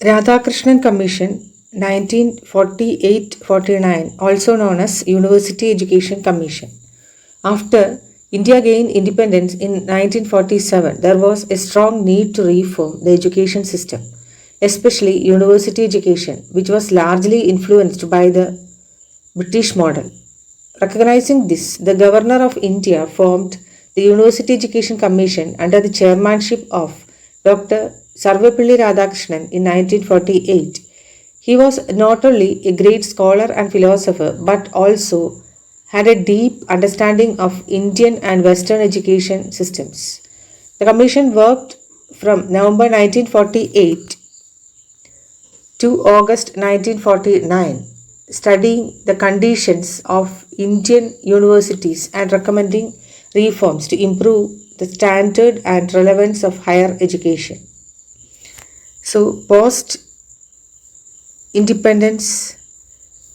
Radhakrishnan Commission 1948-49, also known as University Education Commission. After India gained independence in 1947, there was a strong need to reform the education system, especially university education, which was largely influenced by the British model. Recognizing this, the Governor of India formed the University Education Commission under the chairmanship of Dr. Sarvepalli Radhakrishnan in 1948. He was not only a great scholar and philosopher but also had a deep understanding of Indian and Western education systems. The commission worked from November 1948 to August 1949, studying the conditions of Indian universities and recommending reforms to improve the standard and relevance of higher education. So, post independence,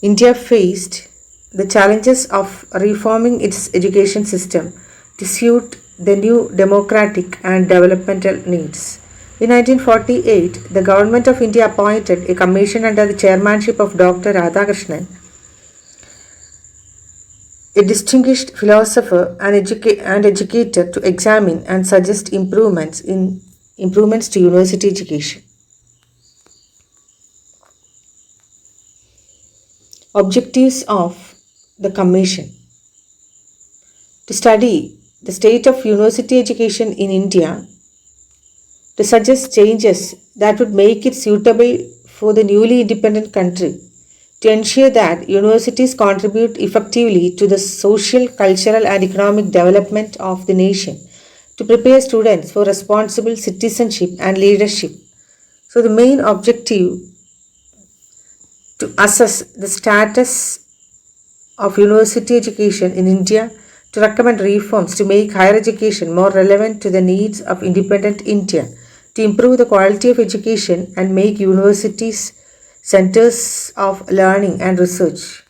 India faced the challenges of reforming its education system to suit the new democratic and developmental needs. In 1948, the Government of India appointed a commission under the chairmanship of Dr. Radhakrishnan, a distinguished philosopher and educator, to examine and suggest improvements to university education. Objectives of the Commission: to study the state of university education in India, to suggest changes that would make it suitable for the newly independent country, to ensure that universities contribute effectively to the social, cultural, and economic development of the nation, to prepare students for responsible citizenship and leadership. So, the main objective: to assess the status of university education in India, to recommend reforms to make higher education more relevant to the needs of independent India, to improve the quality of education and make universities centers of learning and research.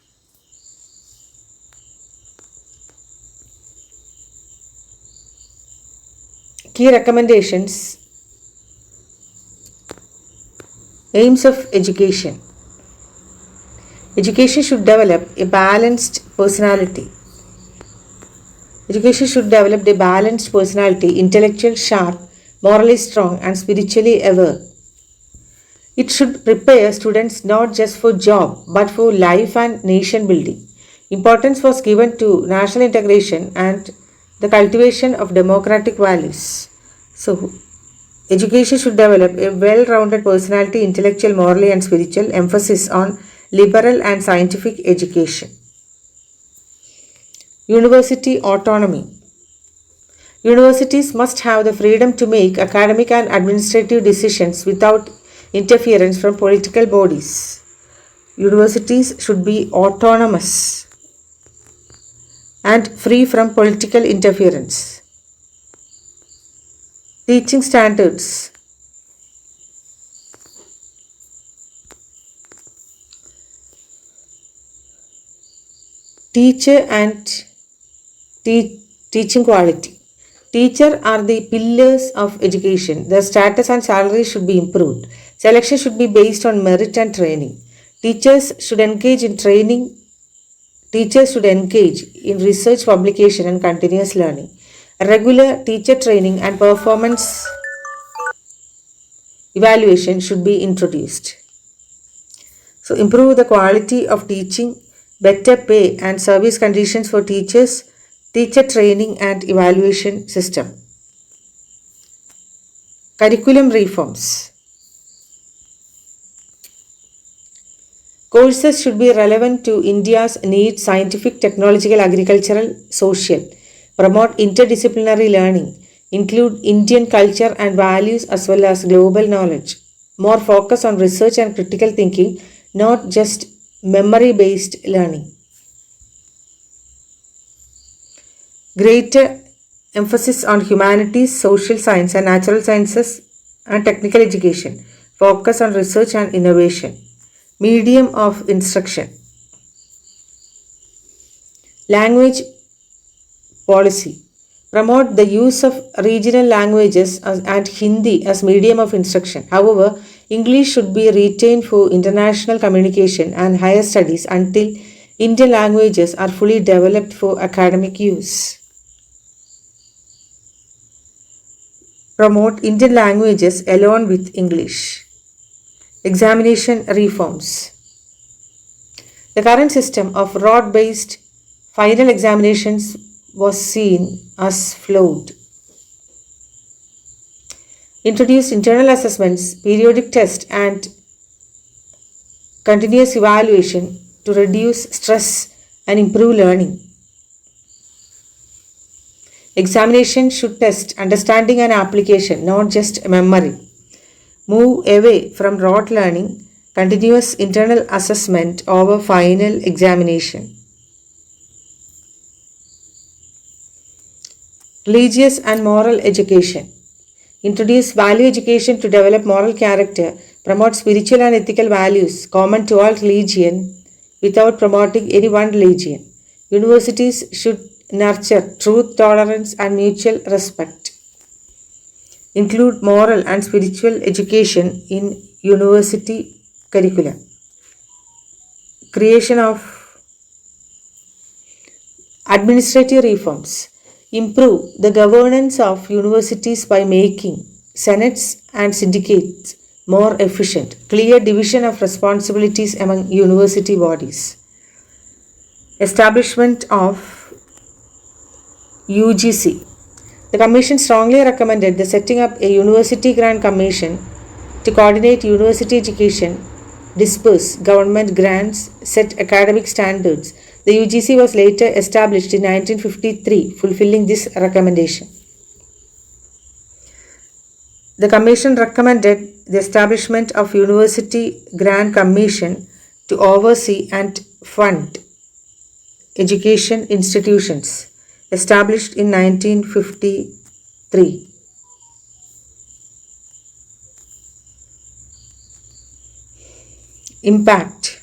Key recommendations: aims of education. Education should develop a balanced personality. Intellectual, sharp, morally strong, and spiritually aware. It should prepare students not just for job but for life and nation building. Importance was given to national integration and the cultivation of democratic values. So, education should develop a well-rounded personality, intellectual, morally, and spiritual. Emphasis on liberal and scientific education. University autonomy. Universities must have the freedom to make academic and administrative decisions without interference from political bodies. Universities should be autonomous and free from political interference. Teaching standards. Teacher and teaching quality. Teachers are the pillars of education. Their status and salary should be improved. Selection should be based on merit and training. Teachers should engage in research, publication, and continuous learning. Regular teacher training and performance evaluation should be introduced. So, improve the quality of teaching, better pay and service conditions for teachers, teacher training and evaluation system. Curriculum reforms. Courses should be relevant to India's needs: scientific, technological, agricultural, social. Promote interdisciplinary learning. Include Indian culture and values as well as global knowledge. More focus on research and critical thinking, not just memory-based learning. Greater emphasis on humanities, social science and natural sciences and technical education. Focus on research and innovation. Medium of instruction. Language policy. Promote the use of regional languages and Hindi as medium of instruction. However, English should be retained for international communication and higher studies until Indian languages are fully developed for academic use. Promote Indian languages along with English. Examination reforms. The current system of rote based final examinations was seen as flawed. Introduced internal assessments, periodic tests, and continuous evaluation to reduce stress and improve learning. Examination should test understanding and application, not just memory. Move away from rote learning, continuous internal assessment over final examination. Religious and moral education. Introduce value education to develop moral character, promote spiritual and ethical values common to all religion without promoting any one religion. Universities should nurture truth, tolerance, and mutual respect. Include moral and spiritual education in university curricula. Creation of administrative reforms. Improve the governance of universities by making senates and syndicates more efficient. Clear division of responsibilities among university bodies. Establishment of UGC. The Commission strongly recommended the setting up a University Grant Commission to coordinate university education, disperse government grants, set academic standards. The UGC was later established in 1953, fulfilling this recommendation. The Commission recommended the establishment of University Grant Commission to oversee and fund education institutions, established in 1953. Impact.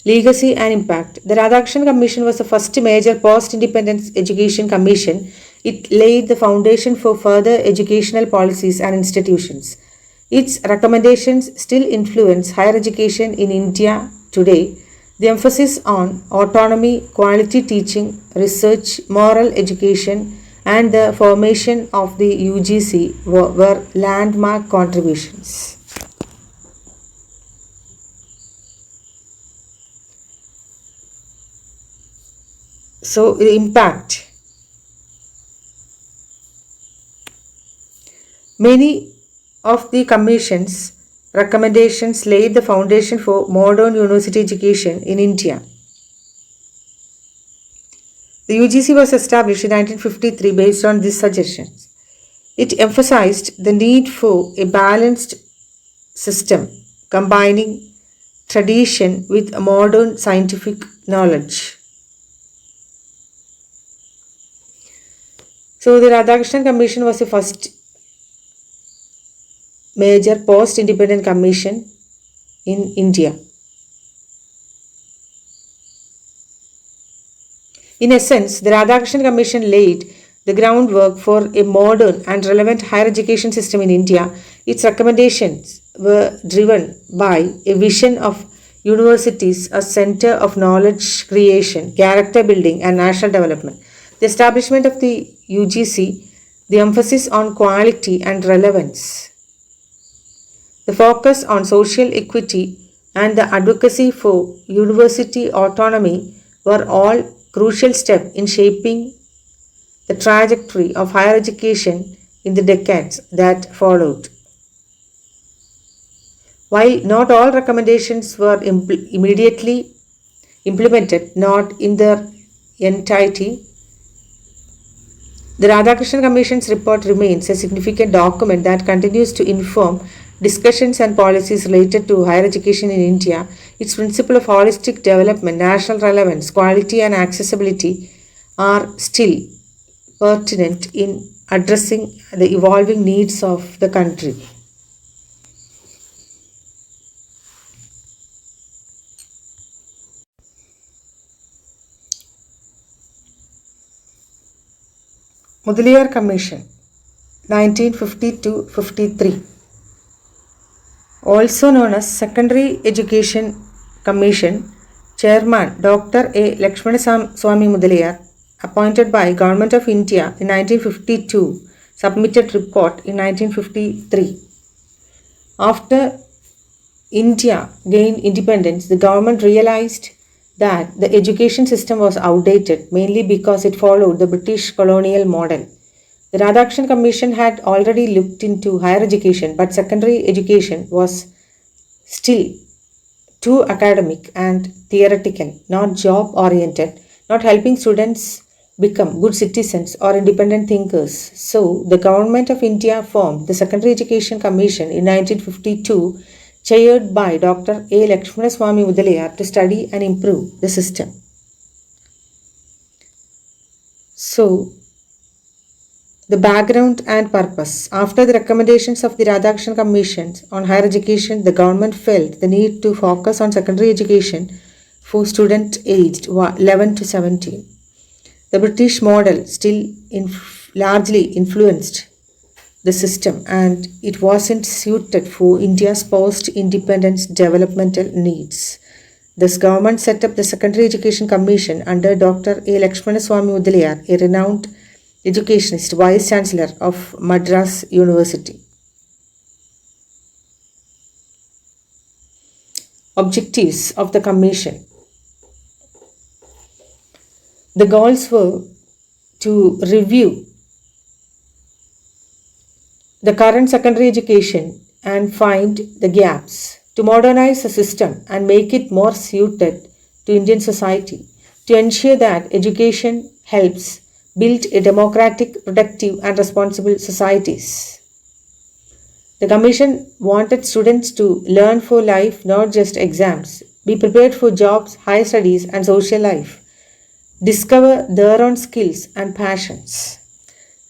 Legacy and impact. The Radhakrishnan Commission was the first major post-independence education commission. It laid the foundation for further educational policies and institutions. Its recommendations still influence higher education in India today. The emphasis on autonomy, quality teaching, research, moral education, and the formation of the UGC were landmark contributions. So, the impact. Many of the Commission's recommendations laid the foundation for modern university education in India. The UGC was established in 1953 based on these suggestions. It emphasized the need for a balanced system combining tradition with modern scientific knowledge. So, the Radhakrishnan Commission was the first major post-independent commission in India. In essence, the Radhakrishnan Commission laid the groundwork for a modern and relevant higher education system in India. Its recommendations were driven by a vision of universities as center of knowledge creation, character building, and national development. The establishment of the UGC, the emphasis on quality and relevance, the focus on social equity, and the advocacy for university autonomy were all crucial steps in shaping the trajectory of higher education in the decades that followed. While not all recommendations were immediately implemented, not in their entirety, the Radhakrishnan Commission's report remains a significant document that continues to inform discussions and policies related to higher education in India. Its principle of holistic development, national relevance, quality, and accessibility are still pertinent in addressing the evolving needs of the country. Mudaliar Commission. 1950-53. Also known as Secondary Education Commission, Chairman Dr. A. Lakshmana Swami Mudaliar, appointed by Government of India in 1952, submitted report in 1953. After India gained independence, the government realized that the education system was outdated, mainly because it followed the British colonial model. The Radhakrishnan Commission had already looked into higher education, but secondary education was still too academic and theoretical, not job oriented, not helping students become good citizens or independent thinkers. So, the Government of India formed the Secondary Education Commission in 1952, chaired by Dr. A. Lakshmana Swami Mudaliar, to study and improve the system. So, the background and purpose. After the recommendations of the Radhakrishnan Commission on higher education, the government felt the need to focus on secondary education for students aged 11 to 17. The British model still largely influenced the system, and it wasn't suited for India's post-independence developmental needs. Thus, government set up the Secondary Education Commission under Dr. A. Lakshmana Swami Mudaliar, a renowned educationist, Vice Chancellor of Madras University. Objectives of the Commission. The goals were to review the current secondary education and find the gaps, to modernize the system and make it more suited to Indian society, to ensure that education helps build a democratic, productive, and responsible societies. The Commission wanted students to learn for life, not just exams, be prepared for jobs, higher studies, and social life, discover their own skills and passions.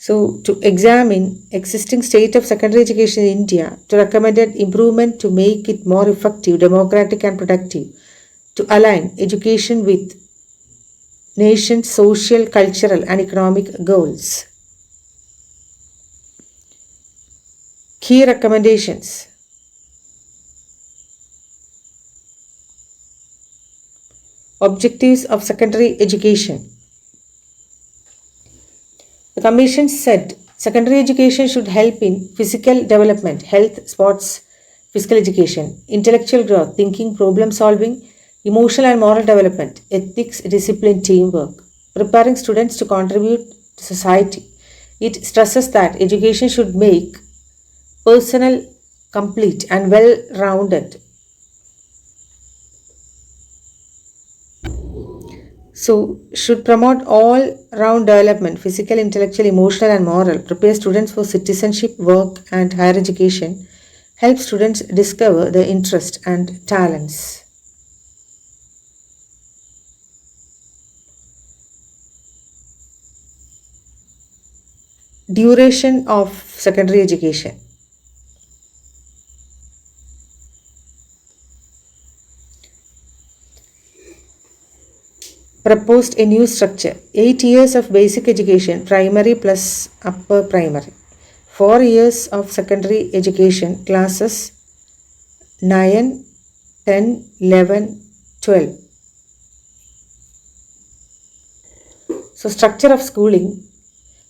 So, to examine existing state of secondary education in India, to recommend improvement to make it more effective, democratic, and productive, to align education with nation's social, cultural, and economic goals. Key recommendations. Objectives of secondary education. The Commission said secondary education should help in physical development, health, sports, physical education, intellectual growth, thinking, problem solving, emotional and moral development, ethics, discipline, teamwork, preparing students to contribute to society. It stresses that education should make personal, complete, and well-rounded. So, should promote all-round development, physical, intellectual, emotional, and moral, prepare students for citizenship, work, and higher education, help students discover their interests and talents. Duration of secondary education. Proposed a new structure, 8 years of basic education, primary plus upper primary, 4 years of secondary education, classes 9, 10, 11, 12. So, structure of schooling.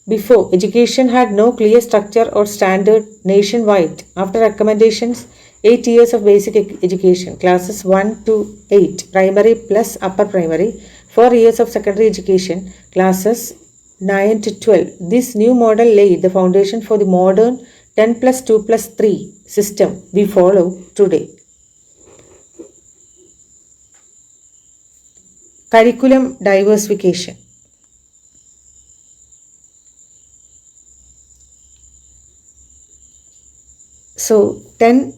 Before, education had no clear structure or standard nationwide. After recommendations, 8 years of basic education, classes 1 to 8, primary plus upper primary, 4 years of secondary education, classes 9 to 12. This new model laid the foundation for the modern 10 plus 2 plus 3 system we follow today. Curriculum diversification. So, 10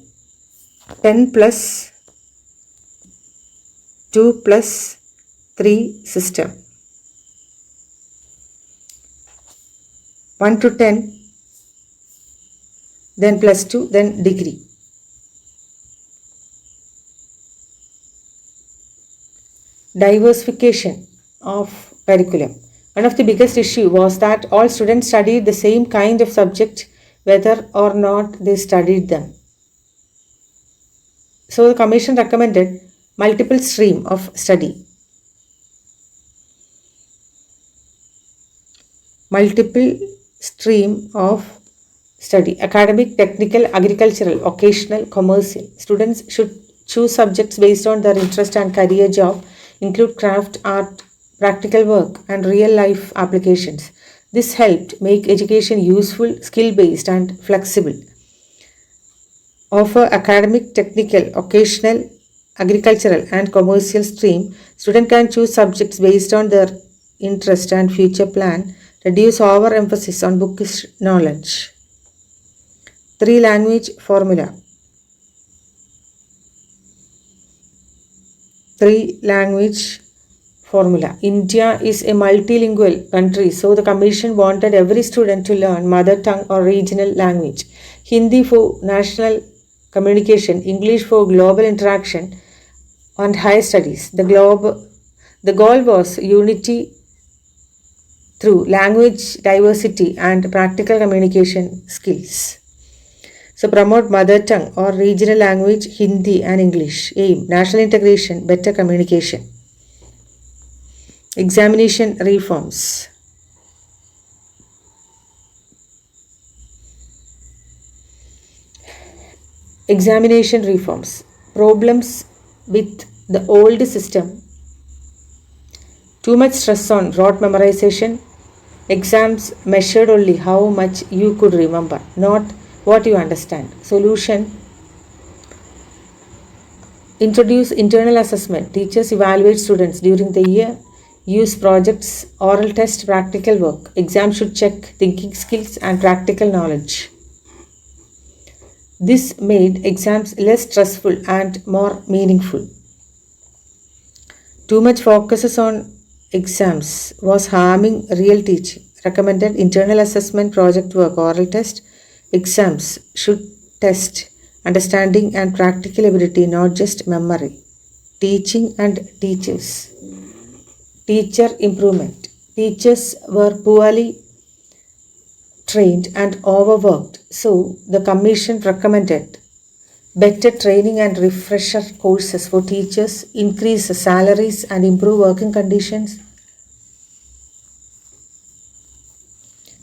plus 2 plus 3 system. 1 to 10, then plus 2, then degree. Diversification of curriculum. One of the biggest issues was that all students studied the same kind of subject whether or not they studied them. So the commission recommended multiple stream of study. Multiple stream of study: academic, technical, agricultural, occasional, commercial. Students should choose subjects based on their interest and career. Job include craft, art, practical work, and real life applications. This helped make education useful, skill based, and flexible. Offer academic, technical, occasional, agricultural, and commercial stream. Student can choose subjects based on their interest and future plan. Reduce overemphasis on bookish knowledge. 3-language formula. 3-language formula. India is a multilingual country, so the commission wanted every student to learn mother tongue or regional language. Hindi for national communication, English for global interaction and higher studies. The goal was unity through language diversity and practical communication skills. So promote mother tongue or regional language, Hindi and English. Aim: national integration, better communication. Examination reforms. Examination reforms. Problems with the old system: too much stress on rote memorization. Exams measured only how much you could remember, not what you understand. Solution: introduce internal assessment. Teachers evaluate students during the year. Use projects, oral test, practical work. Exam should check thinking skills and practical knowledge. This made exams less stressful and more meaningful. Too much focus on exams was harming real teaching. Recommended internal assessment, project work, oral test. Exams should test understanding and practical ability, not just memory. Teaching and teachers. Teacher improvement. Teachers were poorly trained and overworked, so the commission recommended better training and refresher courses for teachers, increase salaries and improve working conditions.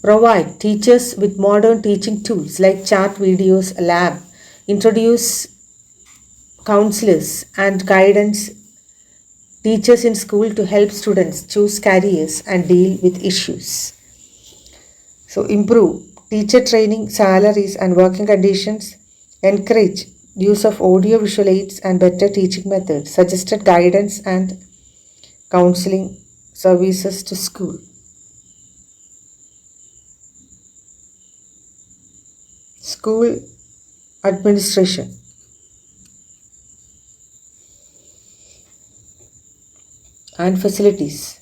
Provide teachers with modern teaching tools like chat videos, lab. Introduce counselors and guidance teachers in school to help students choose careers and deal with issues. So improve teacher training, salaries and working conditions. Encourage use of audio visual aids and better teaching methods. Suggested guidance and counseling services to school. School administration. And facilities.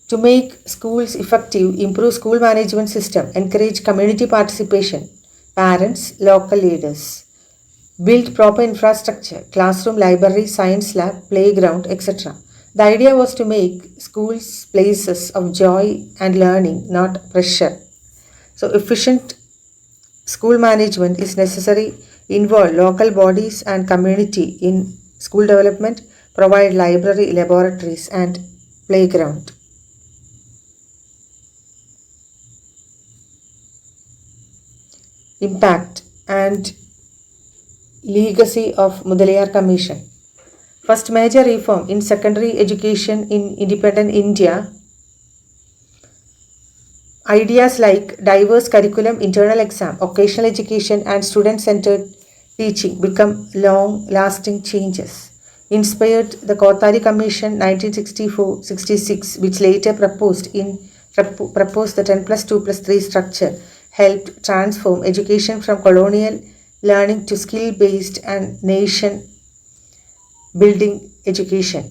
To make schools effective, improve school management system, encourage community participation, parents, local leaders. Build proper infrastructure, classroom, library, science lab, playground, etc. The idea was to make schools places of joy and learning, not pressure. So efficient school management is necessary. Involve local bodies and community in school development. Provide library, laboratories and playground. Impact and legacy of Mudaliar Commission. First major reform in secondary education in independent India. Ideas like diverse curriculum, internal exam, occasional education and student-centered teaching become long-lasting changes. Inspired the Kothari Commission 1964-66, which later proposed the 10+2+3 structure, helped transform education from colonial learning to skill-based and nation-building education.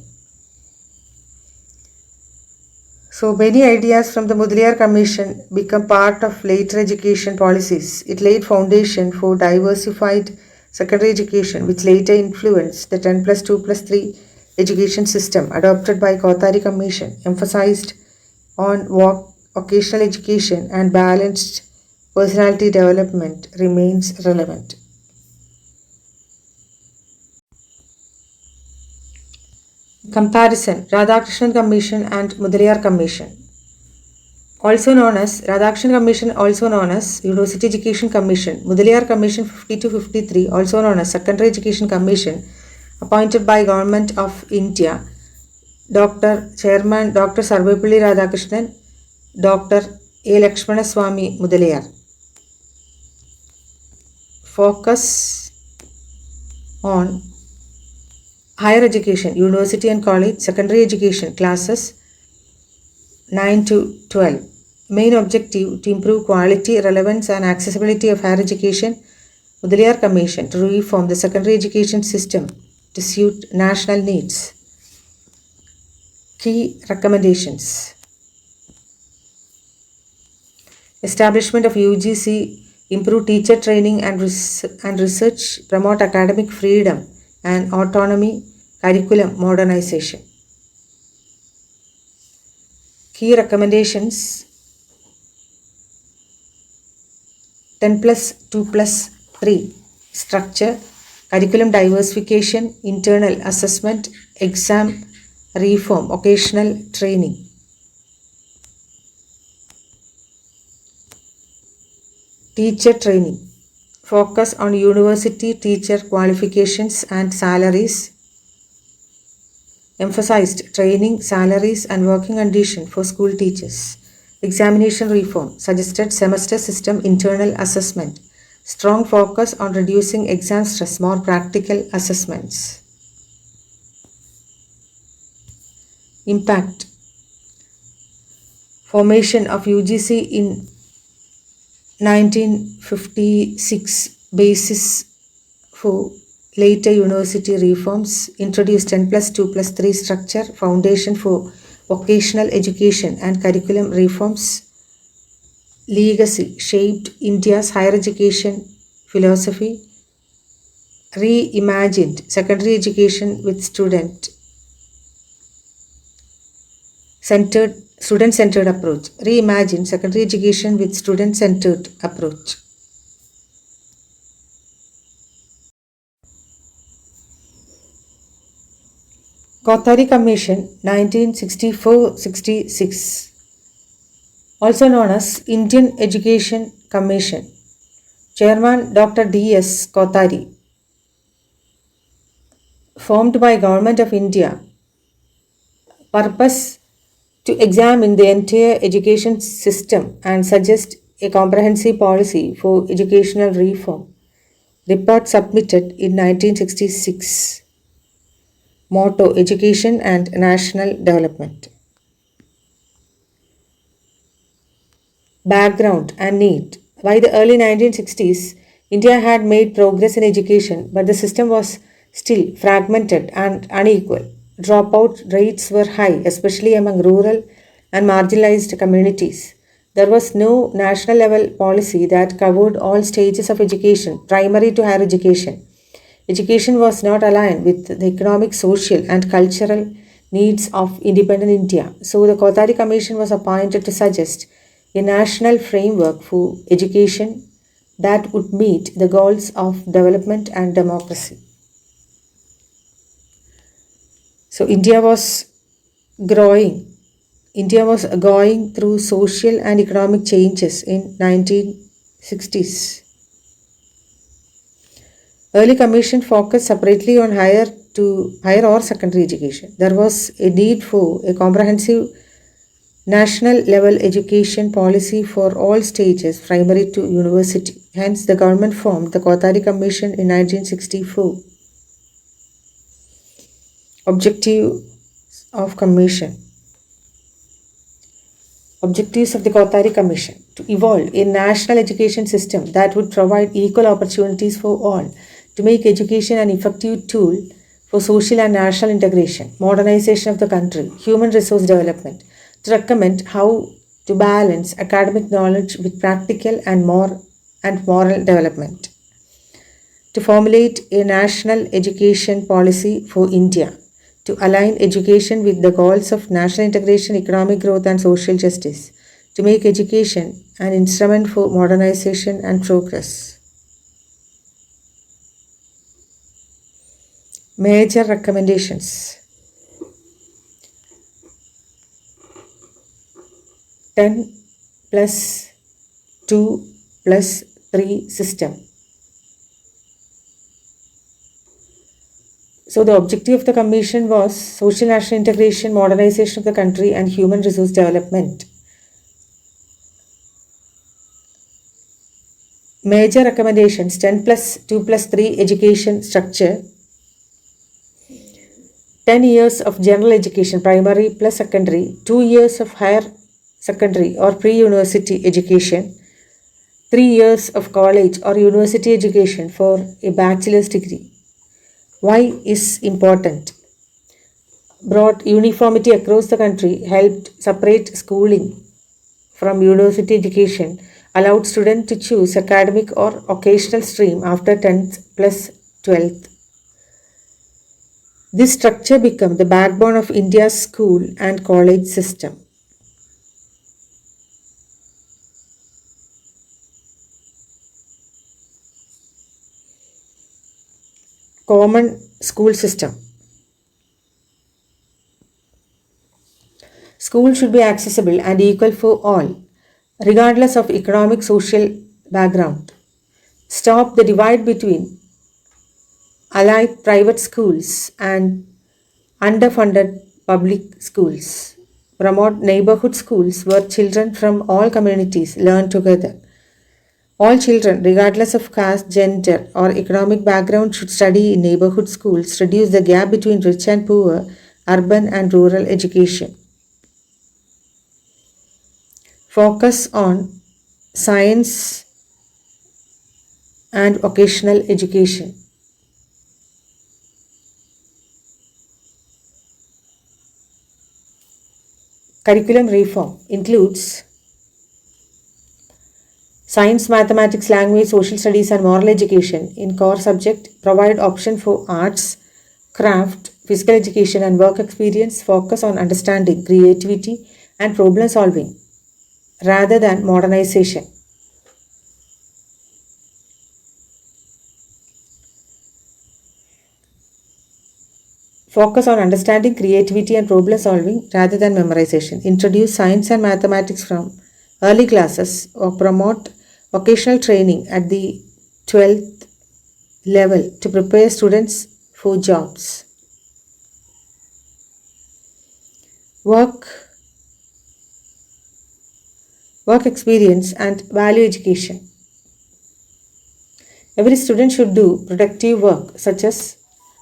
So many ideas from the Mudaliar Commission become part of later education policies. It laid foundation for diversified secondary education, which later influenced the 10+2+3 education system adopted by Kothari Commission, emphasized on occasional education and balanced personality development remains relevant. Comparison: Radhakrishnan Commission and Mudaliar Commission. Also known as Radhakrishnan Commission, also known as University Education Commission. Mudaliar Commission 52-53, also known as Secondary Education Commission, appointed by Government of India. Chairman Dr. Sarvepalli Radhakrishnan, Dr. A. Lakshmana Swami Mudaliar. Focus on higher education, university and college, secondary education, classes 9 to 12. Main objective: to improve quality, relevance and accessibility of higher education. Mudaliar Commission to reform the secondary education system to suit national needs. Key recommendations: establishment of UGC, improve teacher training and research, promote academic freedom and autonomy, curriculum modernization. Key recommendations: 10+2+3 structure, curriculum diversification, internal assessment, exam reform, occasional training. Teacher training: focus on university teacher qualifications and salaries. Emphasized training, salaries and working conditions for school teachers. Examination reform: suggested semester system, internal assessment. Strong focus on reducing exam stress, more practical assessments. Impact: formation of UGC in 1956, basis for later university reforms. Introduced 10+2+3 structure, foundation for vocational education and curriculum reforms. Legacy: shaped India's higher education philosophy. Reimagined secondary education with student-centered approach. Reimagined secondary education with student-centered approach. Kothari Commission 1964-66, also known as Indian Education Commission. Chairman Dr. D.S. Kothari. Formed by Government of India. Purpose: to examine the entire education system and suggest a comprehensive policy for educational reform. Report submitted in 1966. Motto: education and national development. Background and need: by the early 1960s, India had made progress in education, but the system was still fragmented and unequal. Dropout rates were high, especially among rural and marginalized communities. There was no national level policy that covered all stages of education, primary to higher education. Education was not aligned with the economic, social, and cultural needs of independent India. So, the Kothari Commission was appointed to suggest a national framework for education that would meet the goals of development and democracy. So, India was going through social and economic changes in 1960s. Early commission focused separately on higher or secondary education. There was a need for a comprehensive national level education policy for all stages, primary to university. Hence, the government formed the Kothari Commission in 1964. Objectives of Commission. Objectives of the Kothari Commission: to evolve a national education system that would provide equal opportunities for all, to make education an effective tool for social and national integration, modernization of the country, human resource development, to recommend how to balance academic knowledge with practical and moral development, to formulate a national education policy for India, to align education with the goals of national integration, economic growth, and social justice, to make education an instrument for modernization and progress. Major recommendations: 10 plus 2 plus 3 system. So the objective of the commission was social national integration, modernization of the country, and human resource development. Major recommendations: 10 plus 2 plus 3 education structure, 10 years of general education, primary plus secondary, 2 years of higher secondary or pre-university education, 3 years of college or university education for a bachelor's degree. Why is important? Brought uniformity across the country, helped separate schooling from university education, allowed students to choose academic or occasional stream after 10th plus 12th. This structure became the backbone of India's school and college system. Common school system. School should be accessible and equal for all, regardless of economic social background. Stop the divide between allied private schools and underfunded public schools. Promote neighborhood schools where children from all communities learn together. All children, regardless of caste, gender, or economic background, should study in neighborhood schools. Reduce the gap between rich and poor, urban and rural education. Focus on science and vocational education. Curriculum reform includes science, mathematics, language, social studies, and moral education in core subject. Provide option for arts, craft, physical education, and work experience. Focus on understanding, creativity, and problem solving rather than modernization. Focus on understanding, creativity, and problem solving rather than memorization. Introduce science and mathematics from early classes or promote vocational training at the 12th level to prepare students for jobs. Work experience and value education. Every student should do productive work such as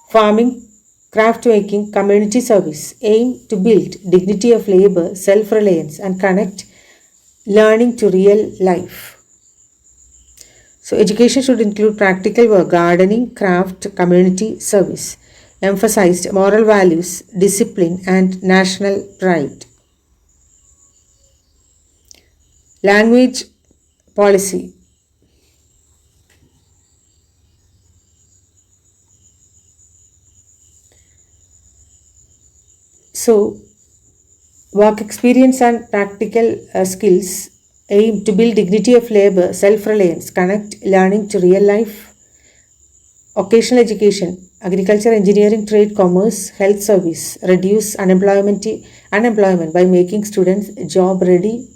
farming, craft making, community service. Aim to build dignity of labor, self-reliance, and connect learning to real life. So education should include practical work, gardening, craft, community service. Emphasized moral values, discipline, and national pride. Language policy. So, work experience and practical skills aim to build dignity of labor, self-reliance, connect learning to real life. Occasional education, agriculture, engineering, trade, commerce, health service, reduce unemployment by making students job ready.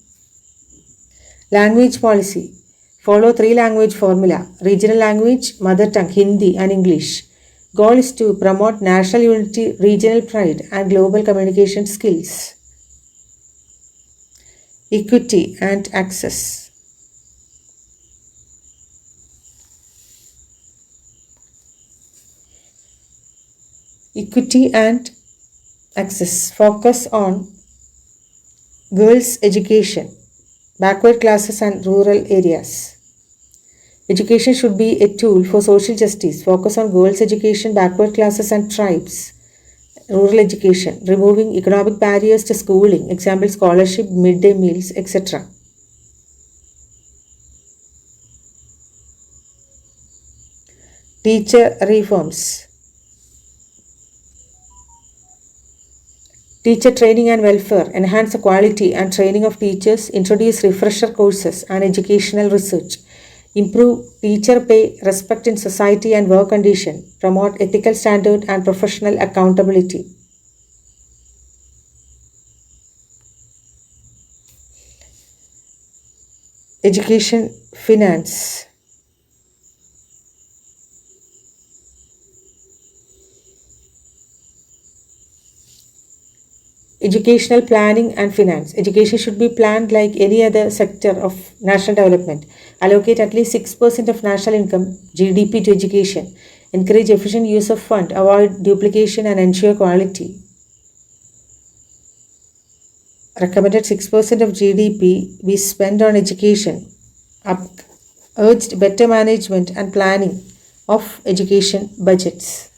Language policy, follow 3 language formula, regional language, mother tongue, Hindi and English. Goal is to promote national unity, regional pride, and global communication skills. Equity and access. Equity and access. Focus on girls' education, backward classes, and rural areas. Education should be a tool for social justice. Focus on girls' education, backward classes, and tribes. Rural education, removing economic barriers to schooling, example scholarship, midday meals, etc. Teacher reforms. Teacher training and welfare, enhance the quality and training of teachers, introduce refresher courses and educational research, improve teacher pay, respect in society and work condition, promote ethical standard and professional accountability. Education finance. Educational planning and finance. Education should be planned like any other sector of national development. Allocate at least 6% of national income (GDP) to education. Encourage efficient use of fund. Avoid duplication and ensure quality. Recommended 6% of GDP be spent on education. Urged better management and planning of education budgets.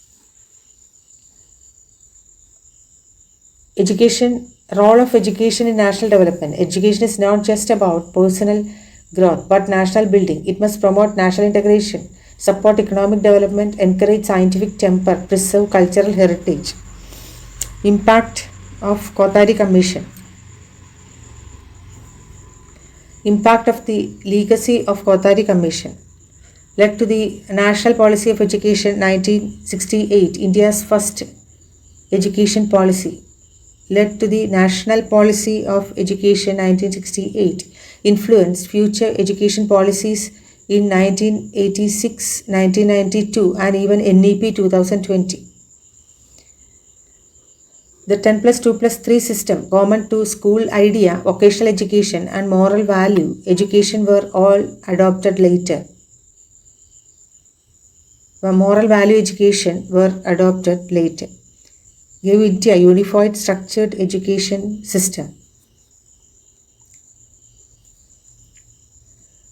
Education, role of education in national development. Education is not just about personal growth but national building. It must promote national integration, support economic development, encourage scientific temper, preserve cultural heritage. Impact of Kothari Commission. Impact of the legacy of Kothari Commission led to the National Policy of Education 1968, India's first education policy. Led to the National Policy of Education 1968, influenced future education policies in 1986, 1992 and even NEP 2020. The 10 plus 2 plus 3 system, common to school idea, vocational education and moral value education were all adopted later. The moral value education were adopted later. Give India a unified structured education system.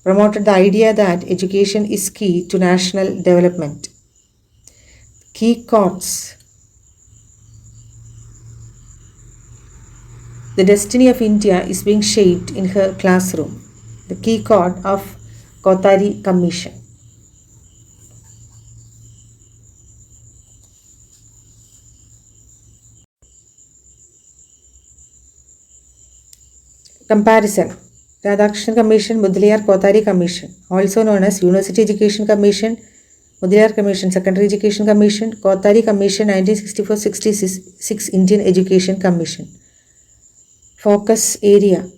Promoted the idea that education is key to national development. Key chords. The destiny of India is being shaped in her classroom. The key chord of Kothari Commission. Comparison. Radhakrishnan Commission, Mudaliar Kothari Commission, also known as University Education Commission, Mudaliar Commission, Secondary Education Commission, Kothari Commission 1964-66 Indian Education Commission. Focus area.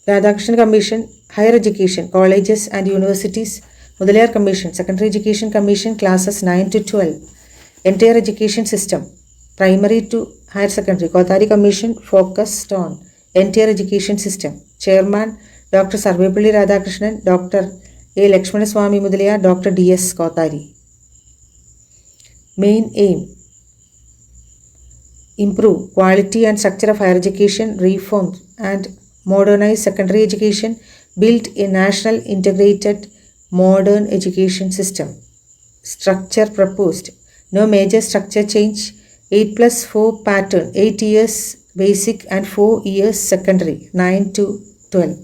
Radhakrishnan Commission, Higher Education, Colleges and Universities, Mudaliar Commission, Secondary Education Commission, classes 9 to 12, entire education system, primary to higher secondary. Kothari Commission focused on entire education system. Chairman Dr. Sarvepalli Radhakrishnan, Dr. A. Lakshmanaswamy Mudaliar, Dr. D.S. Kothari. Main aim: improve quality and structure of higher education, reform and modernize secondary education, build a national integrated modern education system. Structure proposed: no major structure change. 8 plus 4 pattern, 8 years basic and 4 years secondary, 9 to 12.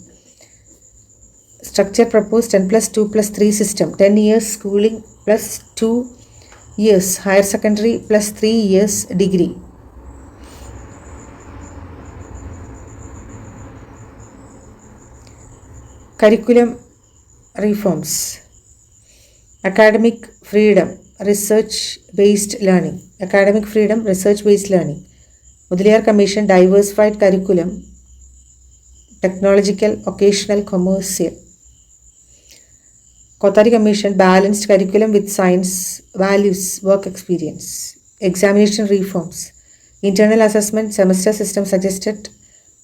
Structure proposed: 10 plus 2 plus 3 system, 10 years schooling plus 2 years higher secondary plus 3 years degree. Curriculum reforms. Academic freedom, research-based learning. Academic freedom, research-based learning. Mudaliar Commission, diversified curriculum, technological, occasional, commercial. Kothari Commission, balanced curriculum with science, values, work experience. Examination reforms. Internal assessment, semester system suggested.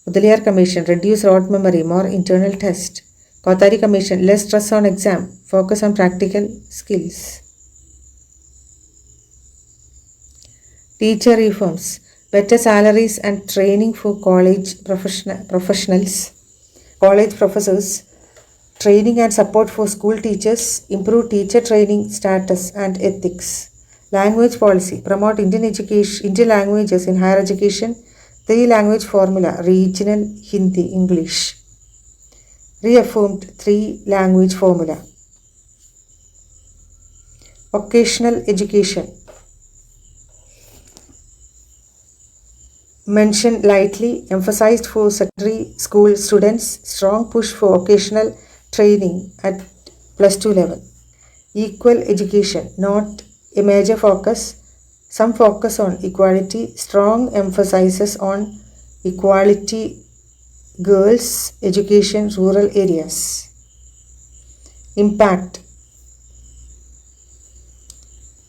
Mudaliar Commission, reduce rote memory, more internal test. Kothari Commission, less stress on exam, focus on practical skills. Teacher reforms, better salaries and training for college professionals, college professors, training and support for school teachers, improve teacher training status and ethics. Language policy, promote Indian languages in higher education, 3 language formula, regional, Hindi, English. Reaffirmed 3 language formula. Vocational education. mentioned lightly, emphasized for secondary school students, strong push for vocational training at plus 2 level. Equal education, not a major focus, some focus on equality, strong emphasis on equality, girls' education, rural areas. Impact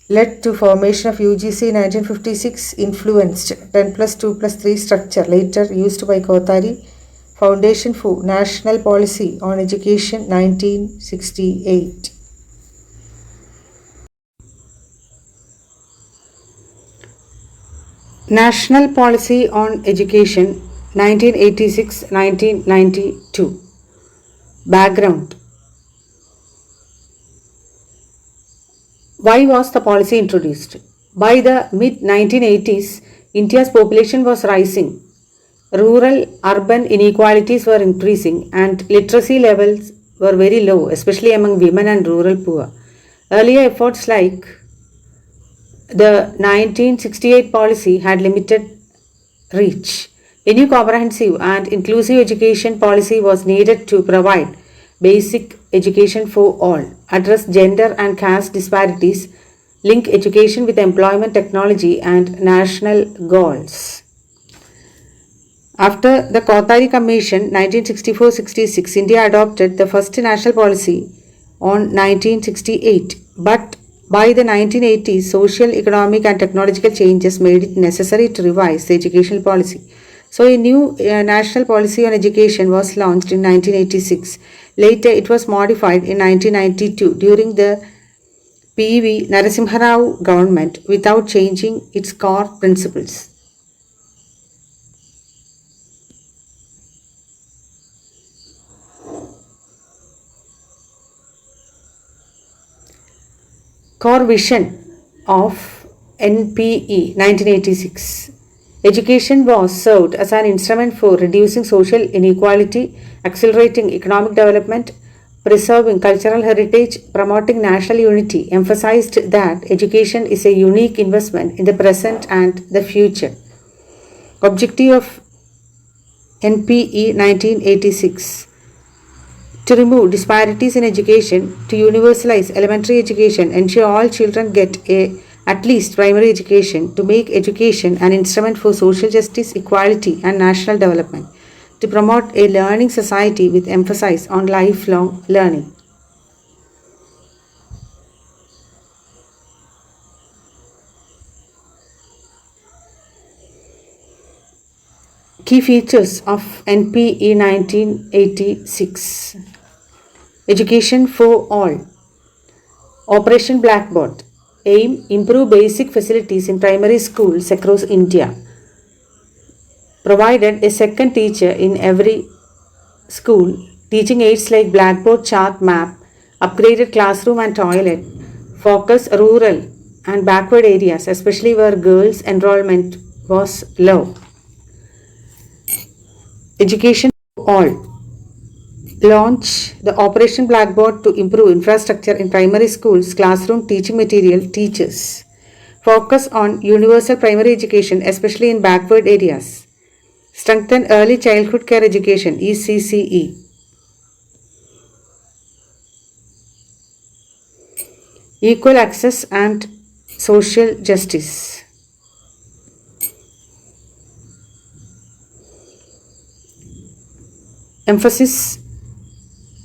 led to formation of UGC 1956, influenced 10 plus 2 plus 3 structure later used by Kothari, Foundation for National Policy on Education 1968. National Policy on Education 1986-1992. Background. Why was the policy introduced? By the mid 1980s, India's population was rising. Rural urban inequalities were increasing and literacy levels were very low, especially among women and rural poor. Earlier efforts like the 1968 policy had limited reach. A new comprehensive and inclusive education policy was needed to provide basic education for all, address gender and caste disparities, link education with employment technology and national goals. After the Kothari Commission 1964-66, India adopted the first national policy on 1968, but by the 1980s, social, economic and technological changes made it necessary to revise the educational policy. So a new national policy on education was launched in 1986. Later, it was modified in 1992 during the P.V. Narasimha Rao government without changing its core principles. Core vision of NPE 1986. Education was served as an instrument for reducing social inequality, accelerating economic development, preserving cultural heritage, promoting national unity, emphasized that education is a unique investment in the present and the future. Objective of NPE 1986: to remove disparities in education, to universalize elementary education, ensure all children get at least primary education, to make education an instrument for social justice, equality and national development, to promote a learning society with emphasis on lifelong learning. Key features of NPE 1986. Education for all. Operation Blackboard. Aim: improve basic facilities in primary schools across India. Provided a second teacher in every school. Teaching aids like blackboard, chart, map. Upgraded classroom and toilet. Focus rural and backward areas, especially where girls' enrollment was low. Education for all. Launch the Operation Blackboard to improve infrastructure in primary schools, classroom, teaching material, teachers. Focus on universal primary education, especially in backward areas. Strengthen early childhood care education, ECCE. Equal access and social justice.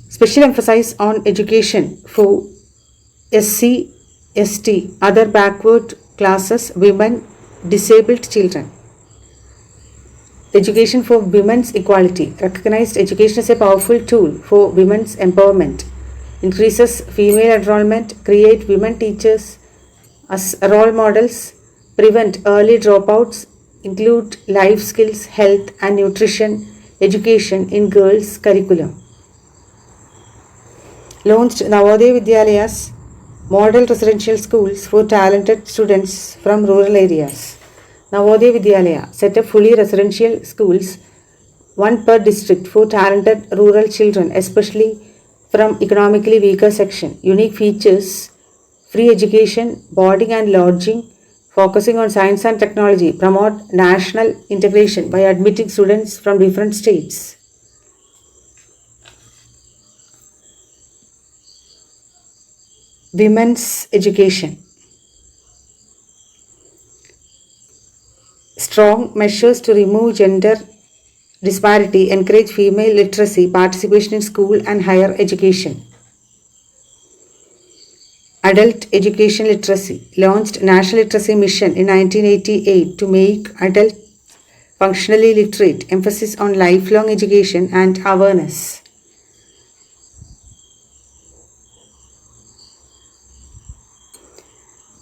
Special emphasis on education for SC, ST, other backward classes, women, disabled children. Education for women's equality. Recognized education as a powerful tool for women's empowerment. Increases female enrollment, create women teachers as role models, prevent early dropouts, include life skills, health and nutrition education in girls' curriculum. Launched Navodaya Vidyalayas, model residential schools for talented students from rural areas. Navodaya Vidyalaya set up fully residential schools, one per district, for talented rural children, especially from economically weaker section. Unique features: free education, boarding and lodging focusing on science and technology, promote national integration by admitting students from different states. Women's education. Strong measures to remove gender disparity, encourage female literacy, participation in school and higher education. Adult education literacy. Launched National Literacy Mission in 1988 to make adults functionally literate, emphasis on lifelong education and awareness.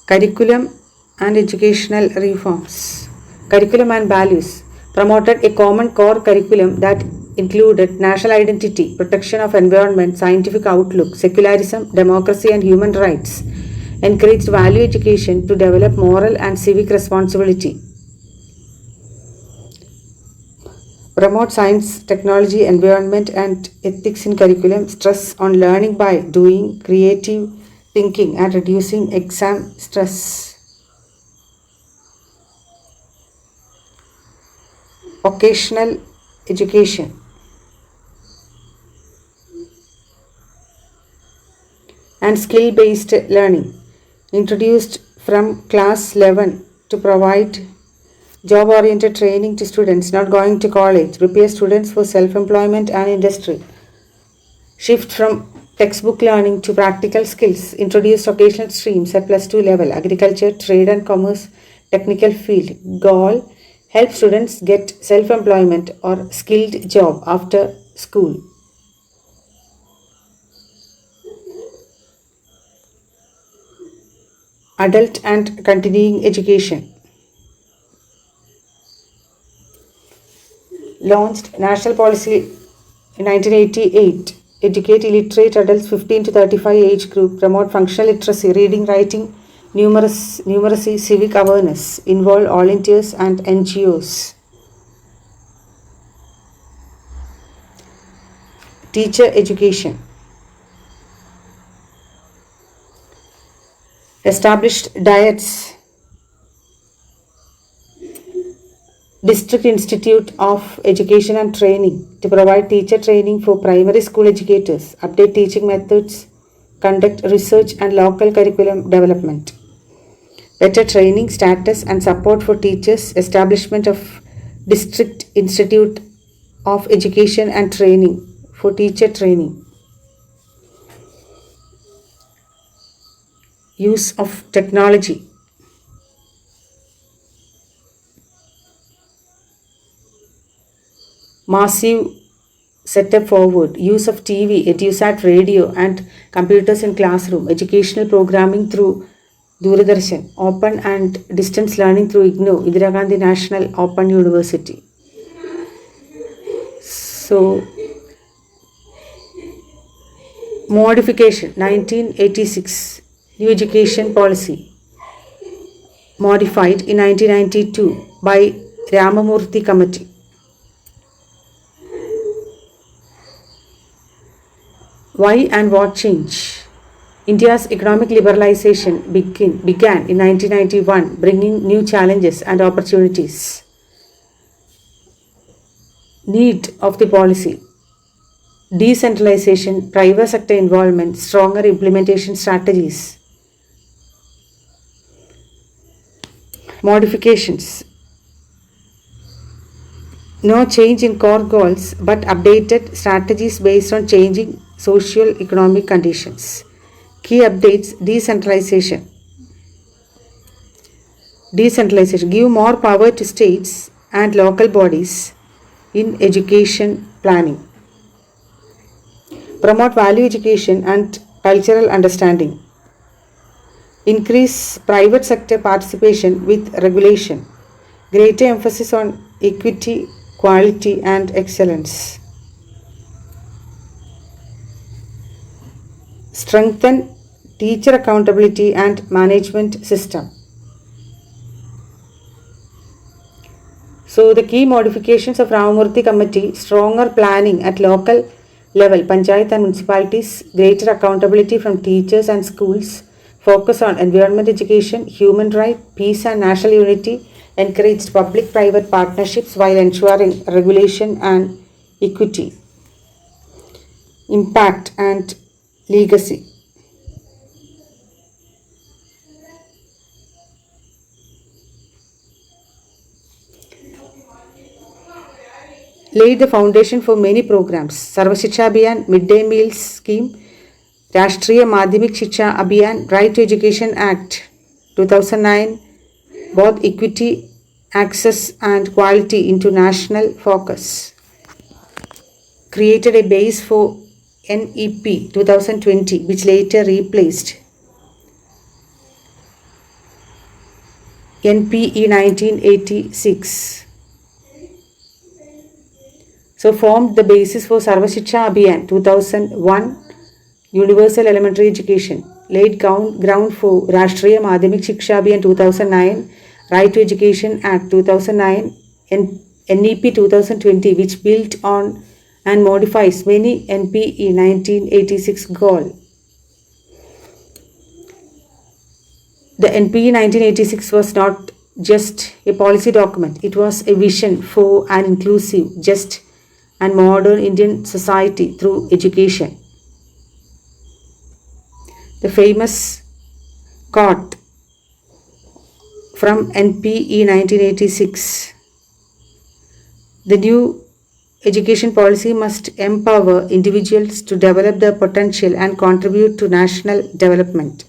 Curriculum and educational reforms. Curriculum and values. Promoted a common core curriculum that included national identity, protection of environment, scientific outlook, secularism, democracy and human rights. Encouraged value education to develop moral and civic responsibility. Promote science, technology, environment and ethics in curriculum. Stress on learning by doing, creative thinking and reducing exam stress. Vocational education. And skill-based learning introduced from class 11 to provide job-oriented training to students not going to college, prepare students for self-employment and industry. Shift from textbook learning to practical skills, introduced vocational streams at +2 level, agriculture, trade and commerce, technical field. Goal: help students get self-employment or skilled job after school. Adult and continuing education. Launched national policy in 1988. Educate illiterate adults 15 to 35 age group. Promote functional literacy, reading, writing, numeracy, civic awareness. Involve volunteers and NGOs. Teacher education. Established diets. District Institute of Education and Training to provide teacher training for primary school educators, update teaching methods, conduct research and local curriculum development. Better training, status and support for teachers, establishment of District Institute of Education and Training for teacher training. Use of technology. Massive setup forward. Use of TV, Edusat radio and computers in classroom. Educational programming through Doordarshan. Open and distance learning through IGNOU, Indira Gandhi National Open University. So, modification 1986. New education policy modified in 1992 by Ramamurthy Committee. Why and what change? India's economic liberalization began in 1991, bringing new challenges and opportunities. Need of the policy: decentralization, private sector involvement, stronger implementation strategies. Modifications: no change in core goals but updated strategies based on changing socio-economic conditions. Key updates: decentralization. Give more power to states and local bodies in education planning. Promote value education and cultural understanding. Increase private sector participation with regulation. Greater emphasis on equity, quality and excellence. Strengthen teacher accountability and management system. So the key modifications of Ramamurthy Committee: stronger planning at local level, panchayat and municipalities, greater accountability from teachers and schools, focus on environment education, human rights, peace and national unity, encouraged public-private partnerships while ensuring regulation and equity. Impact and legacy. Laid the foundation for many programs. Sarva Shiksha Abhiyan, Midday Meals Scheme, Rashtriya Madhyamik Shiksha Abhiyan, Right to Education Act 2009, both equity, access and quality into national focus. Created a base for NEP 2020, which later replaced NPE 1986. So formed the basis for Sarva Shiksha Abhiyan 2001, Universal Elementary Education, laid ground for Rashtriya Madhyamik Shiksha Abhiyan 2009, Right to Education Act 2009, NEP 2020, which built on and modifies many NPE 1986 goals. The NPE 1986 was not just a policy document, it was a vision for an inclusive, just and modern Indian society through education. The famous quote from NPE 1986: the new education policy must empower individuals to develop their potential and contribute to national development.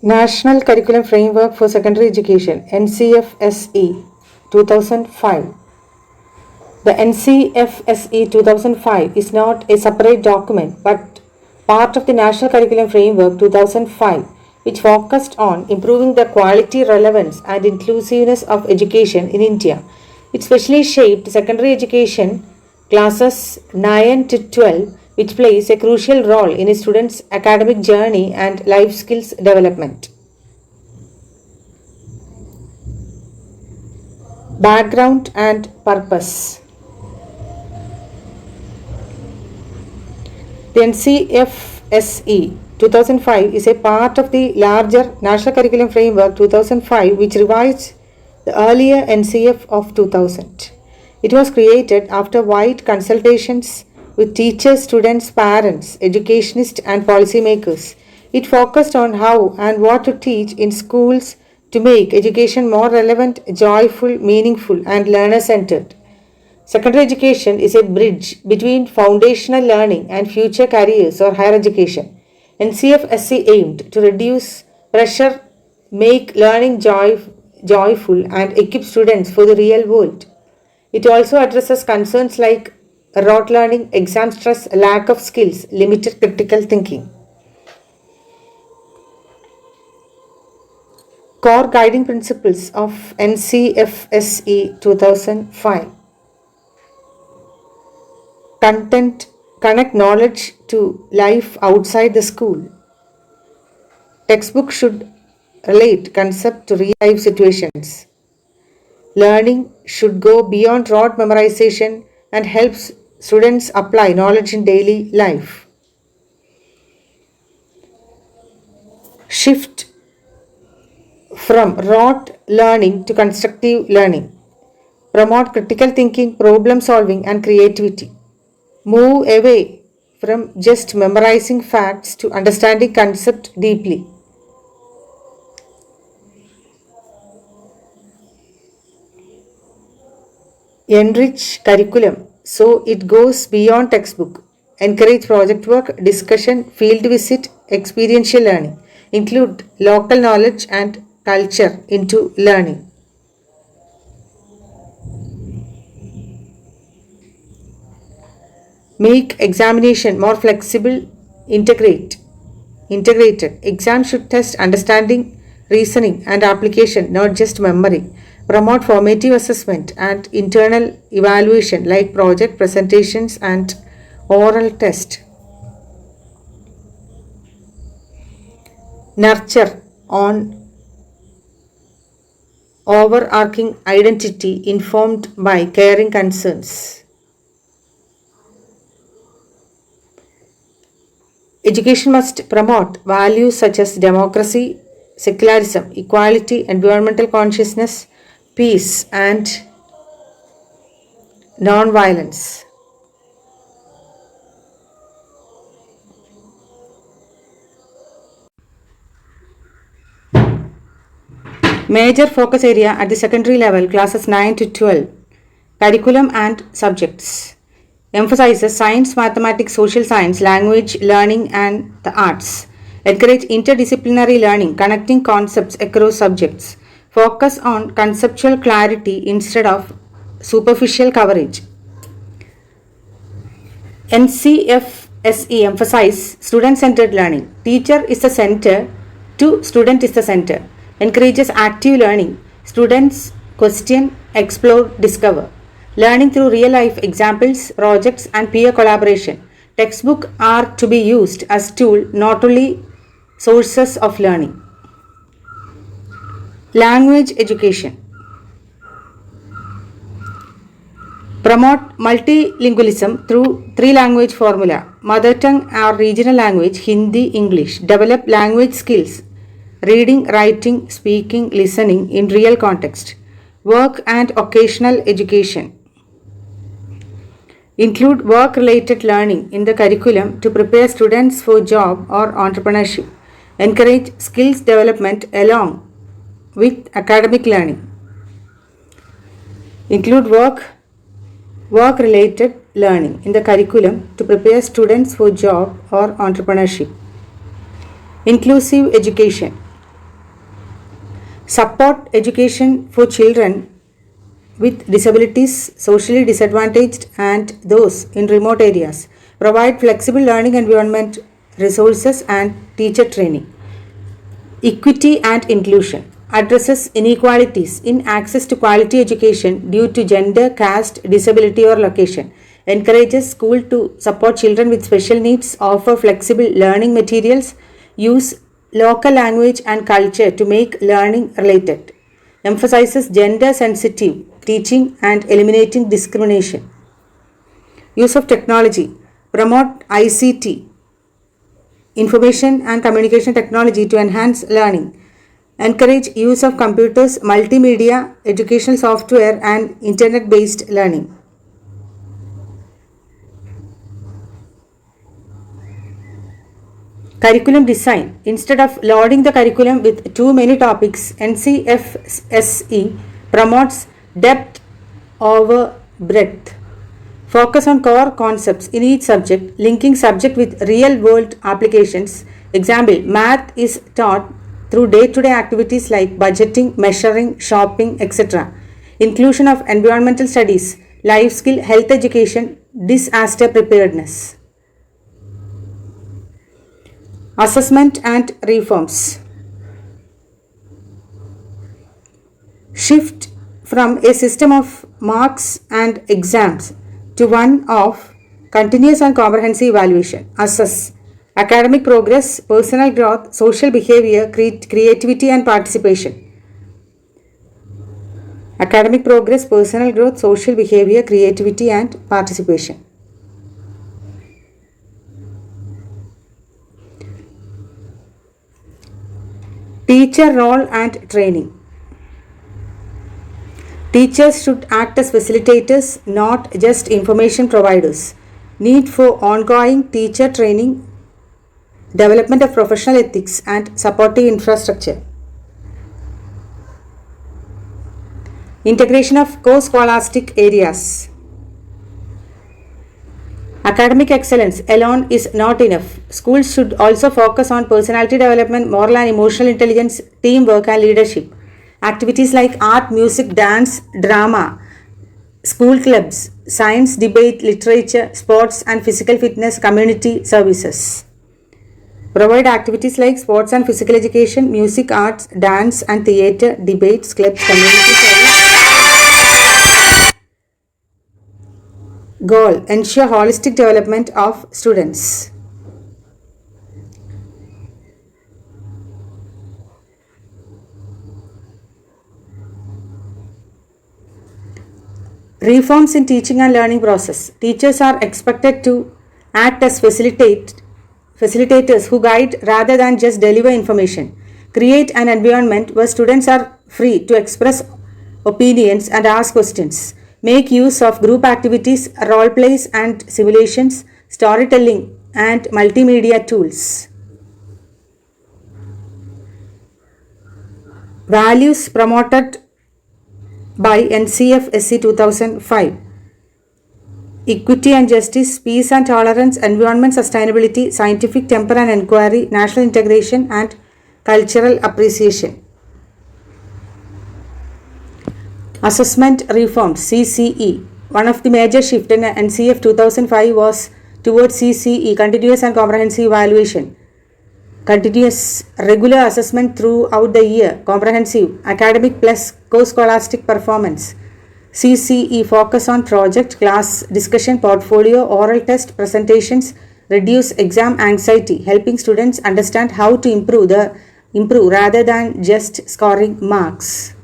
National Curriculum Framework for Secondary Education, NCFSE 2005. The NCFSE 2005 is not a separate document but part of the National Curriculum Framework 2005, which focused on improving the quality, relevance and inclusiveness of education in India. It specially shaped secondary education classes 9 to 12, which plays a crucial role in a student's academic journey and life skills development. Background and purpose. The NCFSE 2005 is a part of the larger National Curriculum Framework 2005, which revised the earlier NCF of 2000. It was created after wide consultations with teachers, students, parents, educationists and policymakers. It focused on how and what to teach in schools to make education more relevant, joyful, meaningful and learner-centered. Secondary education is a bridge between foundational learning and future careers or higher education. NCFSE aimed to reduce pressure, make learning joyful and equip students for the real world. It also addresses concerns like rote learning, exam stress, lack of skills, limited critical thinking. Core guiding principles of NCFSE 2005. Connect knowledge to life outside the school. Textbook should relate concept to real life situations. Learning should go beyond rote memorization and helps students apply knowledge in daily life. Shift from rote learning to constructive learning. Promote critical thinking, problem solving and creativity. Move away from just memorizing facts to understanding concept deeply. Enrich curriculum so it goes beyond textbook. Encourage project work, discussion, field visit, experiential learning. Include local knowledge and culture into learning. Make examination more flexible, integrated. Exam should test understanding, reasoning and application, not just memory. Promote formative assessment and internal evaluation like project presentations and oral test. Nurture on overarching identity informed by caring concerns. Education must promote values such as democracy, secularism, equality, environmental consciousness, peace, and non-violence. Major focus area at the secondary level, classes 9 to 12. Curriculum and subjects. Emphasizes science, mathematics, social science, language, learning, and the arts. Encourage interdisciplinary learning, connecting concepts across subjects. Focus on conceptual clarity instead of superficial coverage. NCFSE emphasize student-centered learning. Teacher is the center to student is the center. Encourages active learning. Students question, explore, discover. Learning through real-life examples, projects, and peer collaboration. Textbooks are to be used as tool, not only sources of learning. Language education. Promote multilingualism through three-language formula. Mother tongue or regional language, Hindi, English. Develop language skills. Reading, writing, speaking, listening in real context. Work and occasional education. Include work-related learning in the curriculum to prepare students for job or entrepreneurship. Encourage skills development along with academic learning. Include work-related learning in the curriculum to prepare students for job or entrepreneurship. Inclusive education. Support education for children with disabilities, socially disadvantaged, and those in remote areas. Provide flexible learning environment, resources, and teacher training. Equity and inclusion. Addresses inequalities in access to quality education due to gender, caste, disability, or location. Encourages schools to support children with special needs, offer flexible learning materials, use local language and culture to make learning related. Emphasizes gender sensitive teaching and eliminating discrimination. Use of technology. Promote ICT, information and communication technology, to enhance learning. Encourage use of computers, multimedia, educational software, and internet-based learning. Curriculum design. Instead of loading the curriculum with too many topics, NCFSE promotes depth over breadth. Focus on core concepts in each subject, linking subject with real-world applications. Example, math is taught through day-to-day activities like budgeting, measuring, shopping, etc. Inclusion of environmental studies, life skill, health education, disaster preparedness. Assessment and reforms. Shift from a system of marks and exams to one of continuous and comprehensive evaluation. Assess academic progress, personal growth, social behavior, creativity, and participation. Academic progress, personal growth, social behavior, creativity, and participation. Teacher role and training. Teachers should act as facilitators, not just information providers. Need for ongoing teacher training, development of professional ethics, and supportive infrastructure. Integration of co-scholastic areas. Academic excellence alone is not enough. Schools should also focus on personality development, moral and emotional intelligence, teamwork, and leadership. Activities like art, music, dance, drama, school clubs, science, debate, literature, sports, and physical fitness, community services. Provide activities like sports and physical education, music, arts, dance, and theatre, debates, clubs, community service. Goal: ensure holistic development of students. Reforms in teaching and learning process. Teachers are expected to act as facilitators facilitators who guide rather than just deliver information. Create an environment where students are free to express opinions and ask questions. Make use of group activities, role plays and simulations, storytelling and multimedia tools. Values promoted by NCF SC 2005: equity and justice, peace and tolerance, environment sustainability, scientific temper and inquiry, national integration and cultural appreciation. Assessment reforms CCE. One of the major shifts in NCF 2005 was towards CCE, continuous and comprehensive evaluation. Continuous regular assessment throughout the year, comprehensive, academic plus co-scholastic performance. CCE focus on project, class discussion, portfolio, oral test, presentations, reduce exam anxiety, helping students understand how to improve rather than just scoring marks.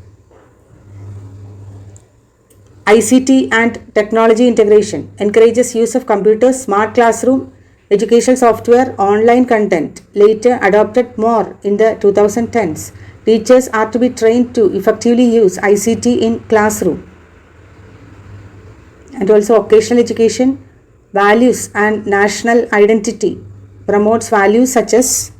ICT and technology integration encourages use of computers, smart classroom, educational software, online content, later adopted more in the 2010s. Teachers are to be trained to effectively use ICT in classroom. And also occasional education, values and national identity, promotes values such as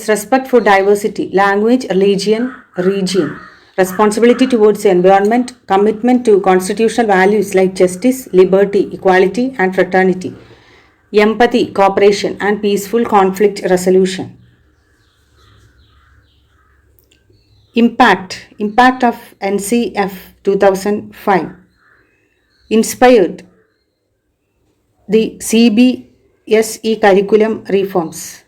respect for diversity, language, religion, region, responsibility towards the environment, commitment to constitutional values like justice, liberty, equality and fraternity, empathy, cooperation and peaceful conflict resolution. Impact of NCF 2005 inspired the CBSE curriculum reforms.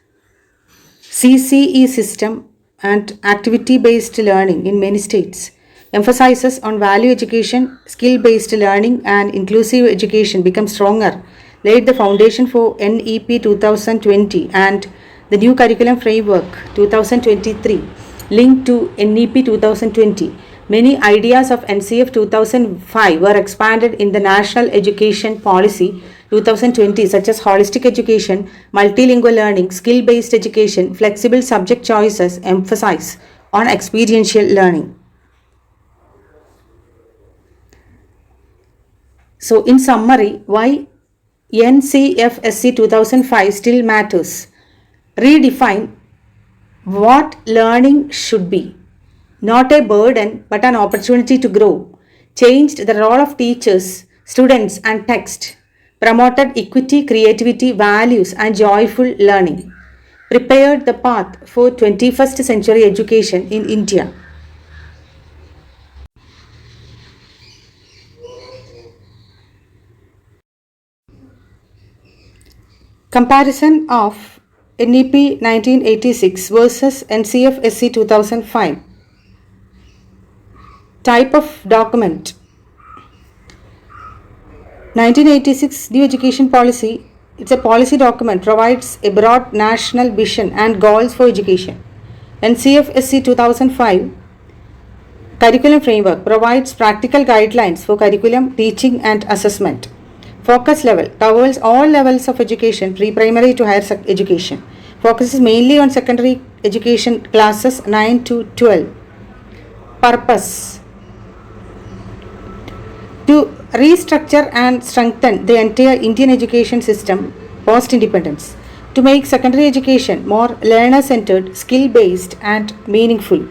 CCE system and activity-based learning in many states emphasizes on value education, skill-based learning and inclusive education become stronger, laid the foundation for NEP 2020 and the new curriculum framework 2023 linked to NEP 2020. Many ideas of NCF 2005 were expanded in the National Education Policy 2020 such as holistic education, multilingual learning, skill-based education, flexible subject choices, emphasize on experiential learning. So in summary, why NCF SC 2005 still matters? Redefine what learning should be. Not a burden but an opportunity to grow. Changed the role of teachers, students and text. Promoted equity, creativity, values and joyful learning. Prepared the path for 21st century education in India. Comparison of NEP 1986 versus NCF SC 2005. Type of document. 1986 New Education Policy, it's a policy document, provides a broad national vision and goals for education. NCF SC 2005 Curriculum Framework provides practical guidelines for curriculum, teaching and assessment. Focus level covers all levels of education, pre-primary to higher education. Focuses mainly on secondary education classes 9 to 12. Purpose: to restructure and strengthen the entire Indian education system post-independence, to make secondary education more learner-centered, skill-based and meaningful.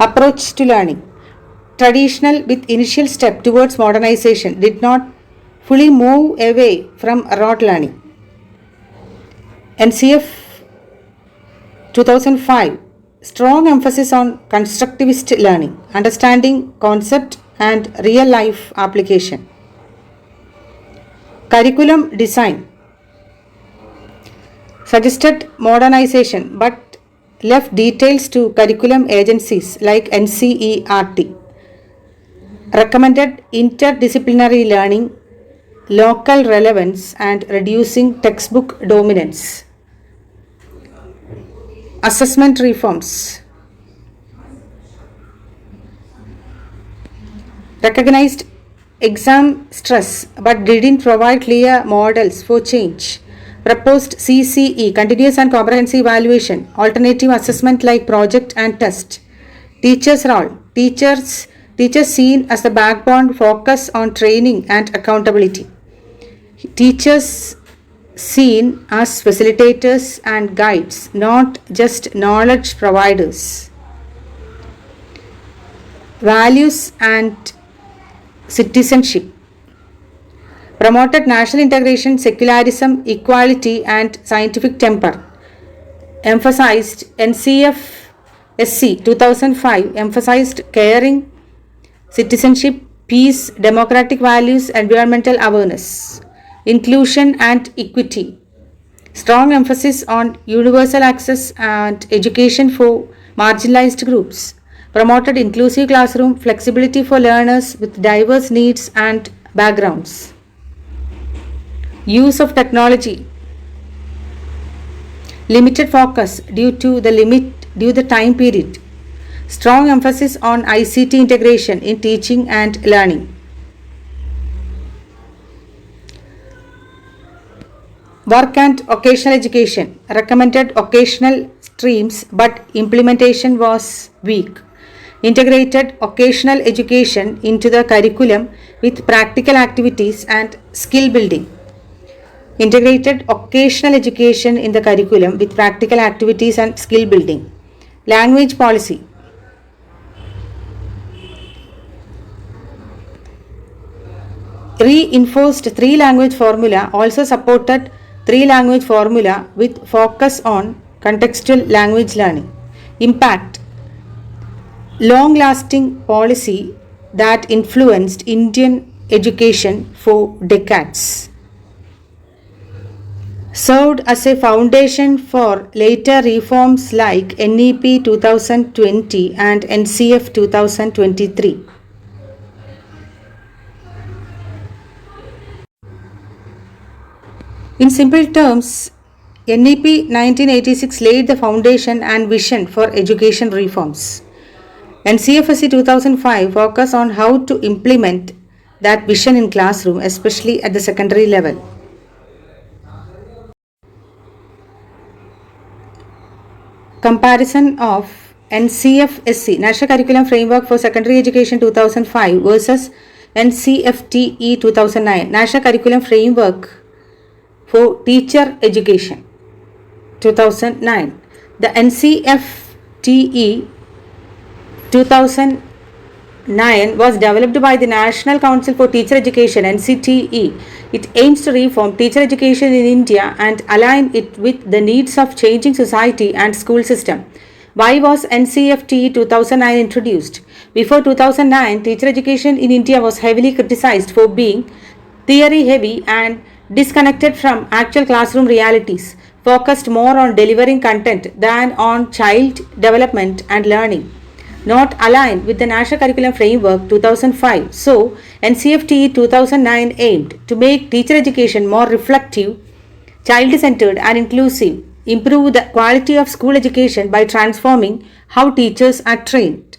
Approach to learning: traditional with initial step towards modernization, did not fully move away from rote learning. NCF 2005 strong emphasis on constructivist learning, understanding concept and real life application. Curriculum design suggested modernization but left details to curriculum agencies like NCERT. Recommended interdisciplinary learning, local relevance and reducing textbook dominance. Assessment reforms recognized exam stress but didn't provide clear models for change. Proposed CCE, continuous and comprehensive evaluation, alternative assessment like project and test. Teachers' role. Teachers seen as the backbone, focus on training and accountability. Teachers seen as facilitators and guides, not just knowledge providers. Values and citizenship. Promoted national integration, secularism, equality, and scientific temper. Emphasized NCF SC 2005 emphasized caring, citizenship, peace, democratic values, environmental awareness, inclusion and equity. Strong emphasis on universal access and education for marginalized groups. Promoted inclusive classroom, flexibility for learners with diverse needs and backgrounds. Use of technology. Limited focus due to the time period. Strong emphasis on ICT integration in teaching and learning. Work and occasional education. Recommended occasional streams but implementation was weak. Integrated occasional education into the curriculum with practical activities and skill building. Integrated occasional education in the curriculum with practical activities and skill building. Language policy. Reinforced three-language formula, also supported three-language formula with focus on contextual language learning. Impact. Long-lasting policy that influenced Indian education for decades. Served as a foundation for later reforms like NEP 2020 and NCF 2023. In simple terms, NEP 1986 laid the foundation and vision for education reforms. NCFSE 2005 focused on how to implement that vision in classroom, especially at the secondary level. Comparison of NCFSE, National Curriculum Framework for Secondary Education 2005 versus NCFTE 2009, National Curriculum Framework for Teacher Education 2009. The NCFTE 2009 was developed by the National Council for Teacher Education (NCTE). It aims to reform teacher education in India and align it with the needs of changing society and school system. Why was NCFTE 2009 introduced? Before 2009, teacher education in India was heavily criticized for being theory heavy and disconnected from actual classroom realities, focused more on delivering content than on child development and learning, not aligned with the National Curriculum Framework 2005. So, NCFTE 2009 aimed to make teacher education more reflective, child-centered and inclusive, improve the quality of school education by transforming how teachers are trained.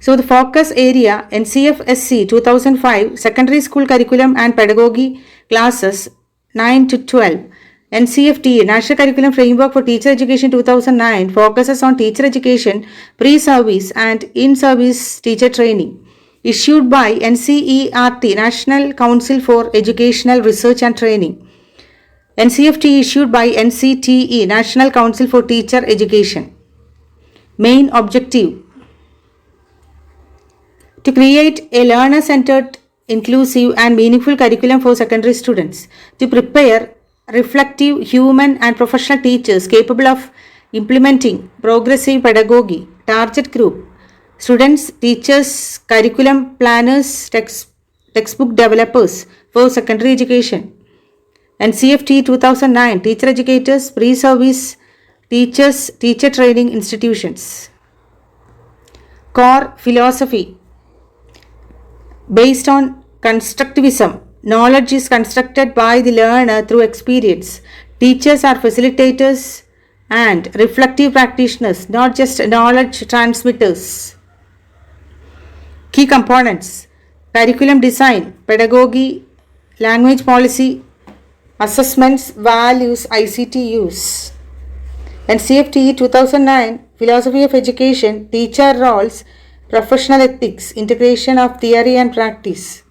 So, the focus area NCFSE 2005 Secondary School Curriculum and Pedagogy Classes 9 to 12. NCFTE National Curriculum Framework for Teacher Education 2009 focuses on teacher education, pre-service and in-service teacher training. Issued by NCERT National Council for Educational Research and Training. NCFTE issued by NCTE National Council for Teacher Education. Main objective: to create a learner-centered, inclusive and meaningful curriculum for secondary students, to prepare reflective, human and professional teachers capable of implementing progressive pedagogy. Target group: students, teachers, curriculum planners, textbook developers for secondary education. NCFTE 2009 teacher educators, pre-service teachers, teacher training institutions. Core philosophy: based on constructivism, knowledge is constructed by the learner through experience. Teachers are facilitators and reflective practitioners, not just knowledge transmitters. Key components: Curriculum design, pedagogy, language policy, assessments, values, ICT use. And CFTE 2009, Philosophy of Education, Teacher Roles, Professional Ethics, Integration of Theory and Practice.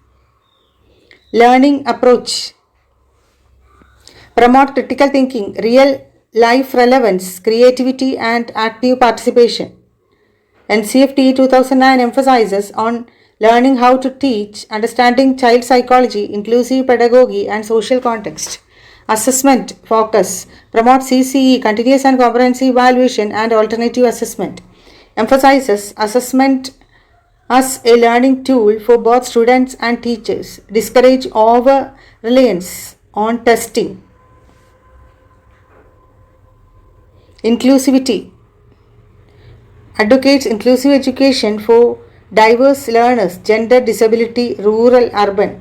Learning Approach, promote critical thinking, real life relevance, creativity and active participation. And CFTE 2009 emphasizes on learning how to teach, understanding child psychology, inclusive pedagogy and social context. Assessment focus, promote CCE, continuous and comprehensive evaluation and alternative assessment. Emphasizes assessment as a learning tool for both students and teachers. Discourage over reliance on testing. Inclusivity, advocates inclusive education for diverse learners, gender, disability, rural, urban.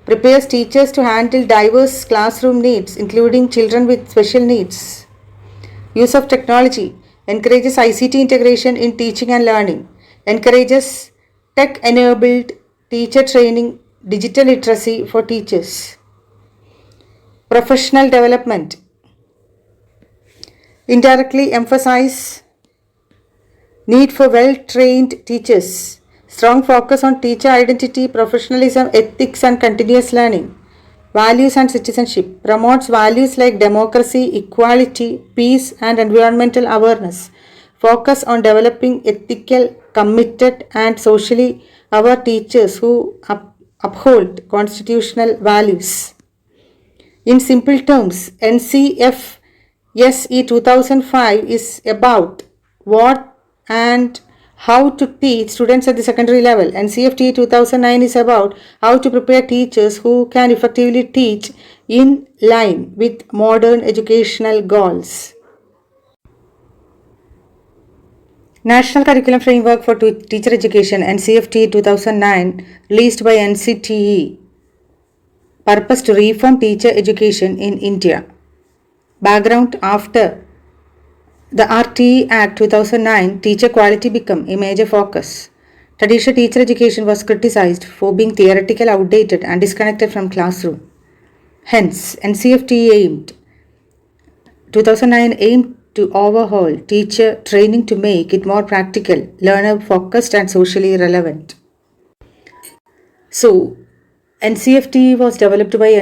Prepares teachers to handle diverse classroom needs, including children with special needs. Use of technology, encourages ICT integration in teaching and learning. Encourages tech-enabled teacher training, digital literacy for teachers. Professional development, indirectly emphasize need for well-trained teachers. Strong focus on teacher identity, professionalism, ethics and continuous learning. Values and citizenship, promotes values like democracy, equality, peace and environmental awareness. Focus on developing ethical, committed and socially aware teachers who uphold constitutional values. In simple terms, NCFSE 2005 is about what and how to teach students at the secondary level, and CFTE 2009 is about how to prepare teachers who can effectively teach in line with modern educational goals. National Curriculum Framework for Teacher Education and CFTE 2009 released by NCTE. Purpose to reform teacher education in India. Background, after the RTE Act 2009, teacher quality became a major focus. Traditional teacher education was criticized for being theoretical, outdated and disconnected from classroom. Hence, NCFTE 2009 aimed to overhaul teacher training to make it more practical, learner focused and socially relevant. So, NCFTE was developed by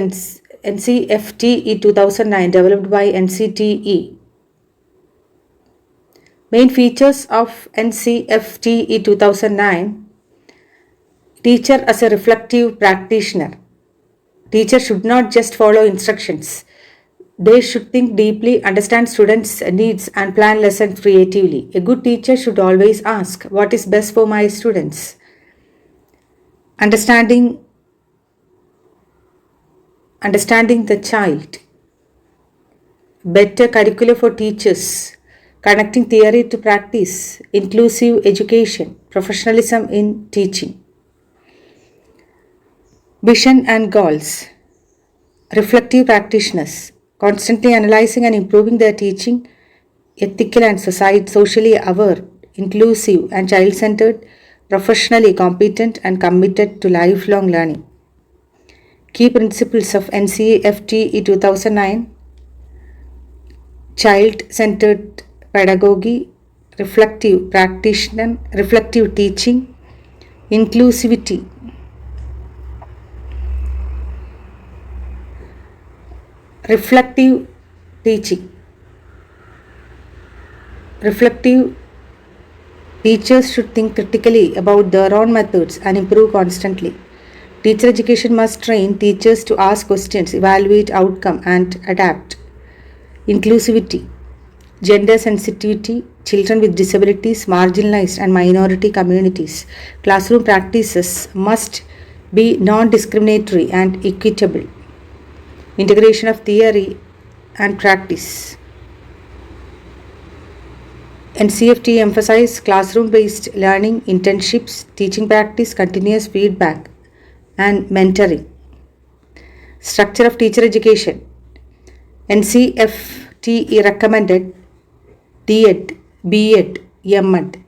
NCFTE 2009 developed by NCTE. Main features of NCFTE 2009. Teacher as a reflective practitioner. Teacher should not just follow instructions. They should think deeply, understand students' needs and plan lessons creatively. A good teacher should always ask, what is best for my students? Understanding the child. Better curriculum for teachers. Connecting theory to practice, inclusive education, professionalism in teaching. Vision and goals. Reflective practitioners, constantly analyzing and improving their teaching, ethical and socially aware, inclusive and child-centered, professionally competent and committed to lifelong learning. Key principles of NCFTE 2009. Child-centered pedagogy, reflective teaching, inclusivity, reflective teaching. Reflective teachers should think critically about their own methods and improve constantly. Teacher education must train teachers to ask questions, evaluate outcome and adapt. Inclusivity, gender sensitivity, children with disabilities, marginalized and minority communities. Classroom practices must be non-discriminatory and equitable. Integration of theory and practice. NCFT emphasizes classroom-based learning, internships, teaching practice, continuous feedback, and mentoring. Structure of teacher education. NCFTE recommended D.Ed, B.Ed, M.Ed.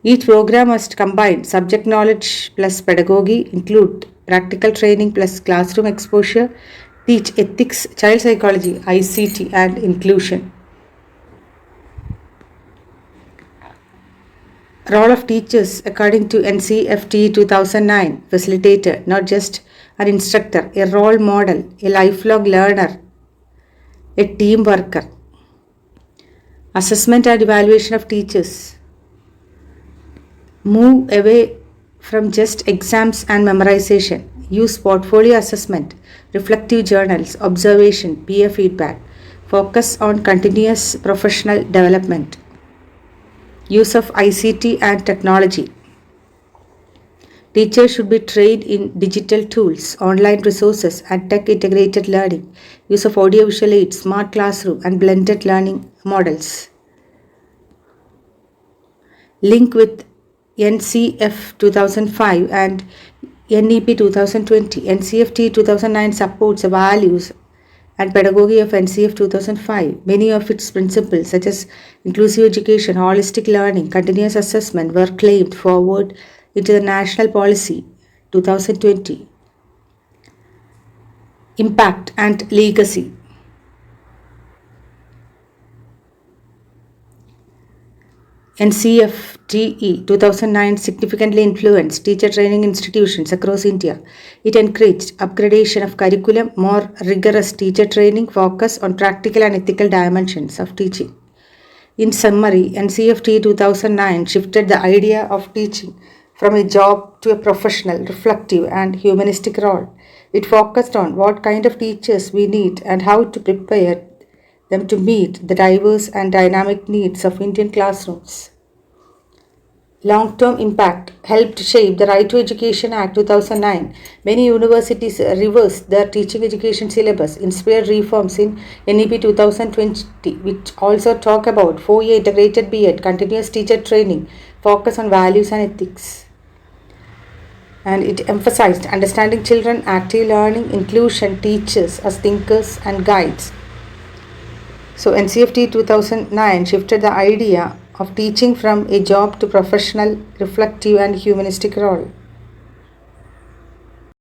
Each program must combine subject knowledge plus pedagogy, include practical training plus classroom exposure, teach ethics, child psychology, ICT, and inclusion. Role of teachers according to NCFT 2009, facilitator, not just an instructor, a role model, a lifelong learner, a team worker. Assessment and evaluation of teachers. Move away from just exams and memorization. Use portfolio assessment, reflective journals, observation, peer feedback. Focus on continuous professional development. Use of ICT and technology. Teachers should be trained in digital tools, online resources, and tech integrated learning. Use of audiovisual aids, smart classroom, and blended learning models. Link with NCF 2005 and NEP 2020. NCFT 2009 supports the values and pedagogy of NCF 2005. Many of its principles, such as inclusive education, holistic learning, continuous assessment, were claimed forward into the National Policy 2020. Impact and legacy. NCFTE 2009 significantly influenced teacher training institutions across India. It encouraged upgradation of curriculum, more rigorous teacher training, focus on practical and ethical dimensions of teaching. In summary, NCFTE 2009 shifted the idea of teaching from a job to a professional, reflective, and humanistic role. It focused on what kind of teachers we need and how to prepare them to meet the diverse and dynamic needs of Indian classrooms. Long-term impact helped shape the Right to Education Act 2009. Many universities reversed their teaching education syllabus, inspired reforms in NEP 2020, which also talk about 4-year integrated B.Ed, continuous teacher training, focus on values and ethics. And it emphasized understanding children, active learning, inclusion, teachers as thinkers and guides. So NCFT 2009 shifted the idea of teaching from a job to professional, reflective, and humanistic role.